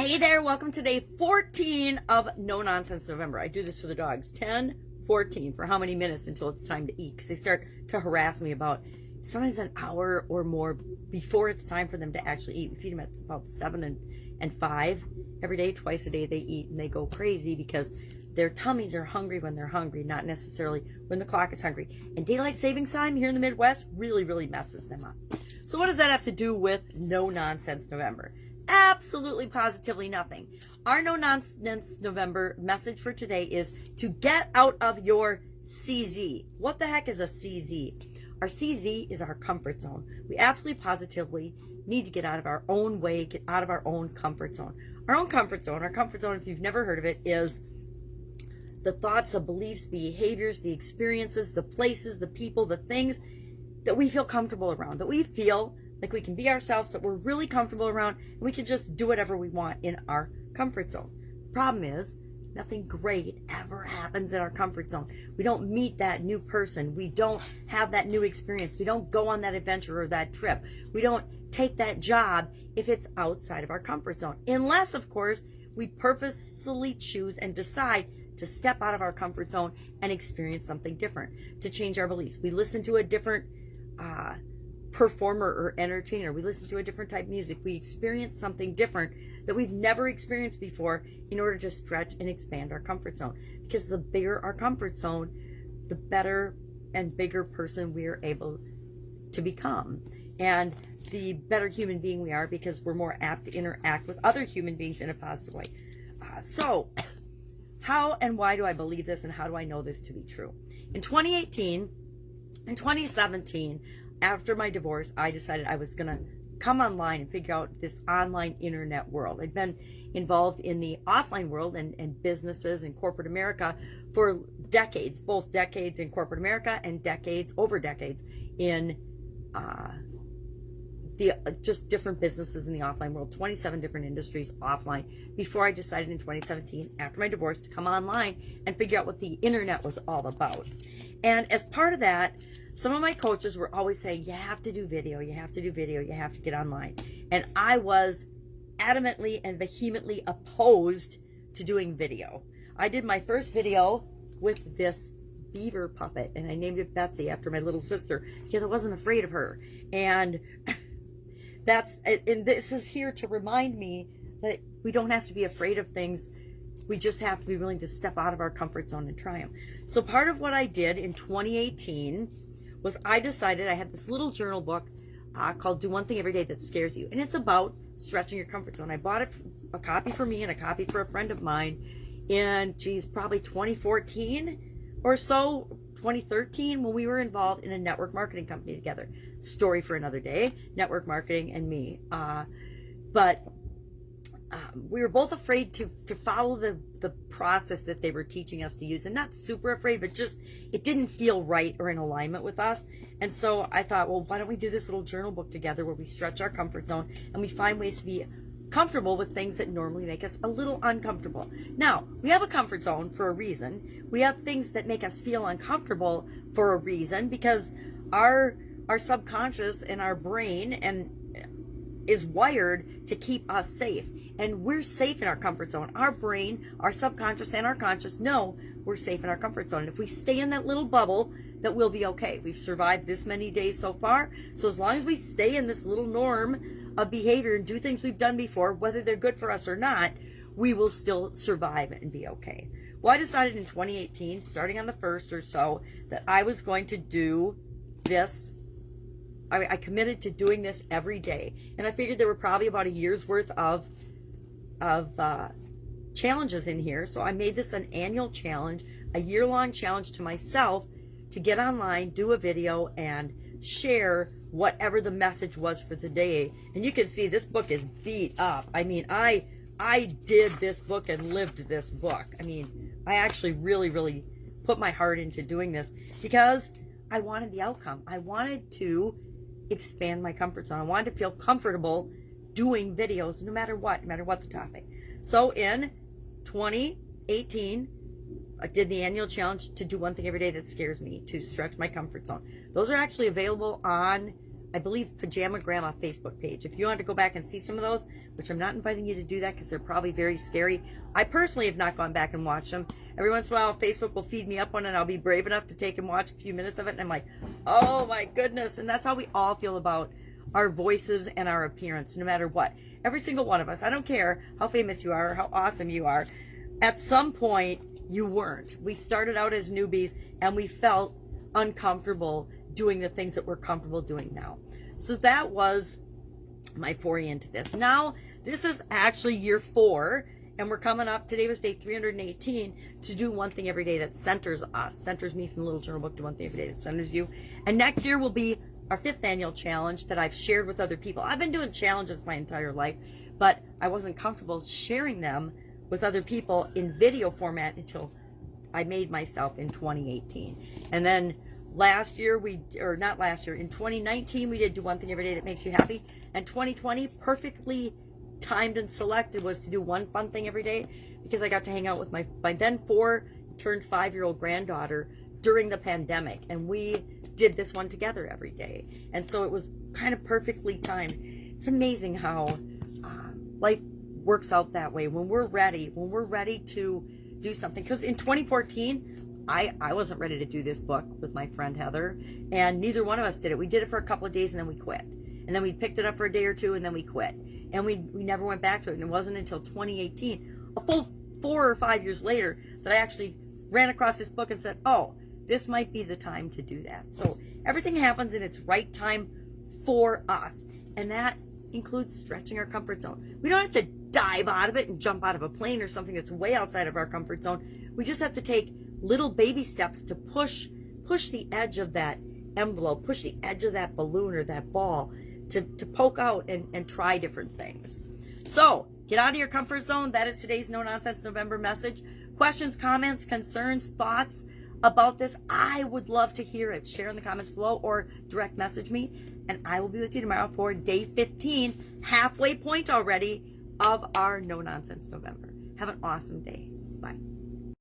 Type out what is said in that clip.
Hey there, welcome to day 14 of No Nonsense November. I do this for the dogs. 10, 14, for how many minutes until it's time to eat? Because they start to harass me about sometimes an hour or more before it's time for them to actually eat. We feed them at about 7 and 5 every day, twice a day they eat, and they go crazy because their tummies are hungry when they're hungry, not necessarily when the clock is hungry. And daylight savings time here in the Midwest really messes them up. So what does that have to do with No Nonsense November? Absolutely, positively nothing. Our No Nonsense November message for today is to get out of your CZ. What the heck is a CZ? Our CZ is our comfort zone. We absolutely positively need to get out of our own way, get out of our own comfort zone. Our own comfort zone, if you've never heard of it, is the thoughts, the beliefs, behaviors, the experiences, the places, the people, the things that we feel comfortable around, that we feel like we can be ourselves, that we're really comfortable around, and we can just do whatever we want in our comfort zone. The problem is, nothing great ever happens in our comfort zone. We don't meet that new person. We don't have that new experience. We don't go on that adventure or that trip. We don't take that job if it's outside of our comfort zone. Unless, of course, we purposefully choose and decide to step out of our comfort zone and experience something different, to change our beliefs. We listen to a different performer or entertainer. We listen to a different type of music. We experience something different that we've never experienced before in order to stretch and expand our comfort zone. Because the bigger our comfort zone, the better and bigger person we are able to become. And the better human being we are, because we're more apt to interact with other human beings in a positive way. So how and why do I believe this, and how do I know this to be true? In 2018 and 2017, after my divorce, I decided I was going to come online and figure out this online internet world. I'd been involved in the offline world and businesses and corporate America for decades, both decades in corporate America and over decades in just different businesses in the offline world, 27 different industries offline, before I decided in 2017, after my divorce, to come online and figure out what the internet was all about. And as part of that, some of my coaches were always saying, you have to do video, you have to do video, you have to get online. And I was adamantly and vehemently opposed to doing video. I did my first video with this beaver puppet, and I named it Betsy after my little sister because I wasn't afraid of her. And this is here to remind me that we don't have to be afraid of things. We just have to be willing to step out of our comfort zone and try them. So part of what I did in 2018 was I decided, I had this little journal book called Do One Thing Every Day That Scares You. And it's about stretching your comfort zone. I bought a copy for me and a copy for a friend of mine in, probably 2014 or so, 2013, when we were involved in a network marketing company together. Story for another day, network marketing and me. But we were both afraid to follow the process that they were teaching us to use, and not super afraid, but just it didn't feel right or in alignment with us. And so I thought, well, why don't we do this little journal book together where we stretch our comfort zone and we find ways to be comfortable with things that normally make us a little uncomfortable. Now, we have a comfort zone for a reason. We have things that make us feel uncomfortable for a reason, because our subconscious and our brain is wired to keep us safe. And we're safe in our comfort zone. Our brain, our subconscious, and our conscious know we're safe in our comfort zone. And if we stay in that little bubble, that we'll be okay. We've survived this many days so far. So as long as we stay in this little norm of behavior and do things we've done before, whether they're good for us or not, we will still survive and be okay. Well, I decided in 2018, starting on the 1st or so, that I was going to do this. I committed to doing this every day. And I figured there were probably about a year's worth of challenges in here. So I made this an annual challenge, a year-long challenge to myself to get online, do a video, and share whatever the message was for the day. And you can see this book is beat up. I mean, I did this book and lived this book. I mean, I actually really put my heart into doing this because I wanted the outcome. I wanted to expand my comfort zone. I wanted to feel comfortable doing videos no matter what the topic. So in 2018, I did the annual challenge to do one thing every day that scares me, to stretch my comfort zone. Those are actually available on I believe, Pajama Grandma Facebook page. If you want to go back and see some of those, which I'm not inviting you to do that because they're probably very scary. I personally have not gone back and watched them. Every once in a while, Facebook will feed me up one and I'll be brave enough to take and watch a few minutes of it. And I'm like, oh my goodness. And that's how we all feel about our voices and our appearance, no matter what. Every single one of us. I don't care how famous you are or how awesome you are. At some point, you weren't. We started out as newbies and we felt uncomfortable doing the things that we're comfortable doing now. So that was my foray into this. Now, this is actually year 4, and we're coming up. Today was day 318 to do one thing every day that centers us, centers me from the Little Journal Book to one thing every day that centers you. And next year will be our 5th annual challenge that I've shared with other people. I've been doing challenges my entire life, but I wasn't comfortable sharing them with other people in video format until I made myself in 2018. And then last year, in 2019, we did do one thing every day that makes you happy. And 2020, perfectly timed and selected, was to do one fun thing every day because I got to hang out with my then 4-turned-5-year-old granddaughter during the pandemic. And we did this one together every day. And so it was kind of perfectly timed. It's amazing how life works out that way when we're ready to do something. Because in 2014, I wasn't ready to do this book with my friend Heather, and neither one of us did it. We did it for a couple of days and then we quit. And then we picked it up for a day or two and then we quit. And we never went back to it. And it wasn't until 2018, a full 4 or 5 years later, that I actually ran across this book and said, oh, this might be the time to do that. So everything happens in its right time for us. And that includes stretching our comfort zone. We don't have to dive out of it and jump out of a plane or something that's way outside of our comfort zone. We just have to take little baby steps to push the edge of that envelope, push the edge of that balloon or that ball to poke out and try different things. So get out of your comfort zone. That is today's No Nonsense November message. Questions, comments, concerns, thoughts about this, I would love to hear it. Share in the comments below or direct message me, and I will be with you tomorrow for day 15, halfway point already of our No Nonsense November. Have an awesome day. Bye.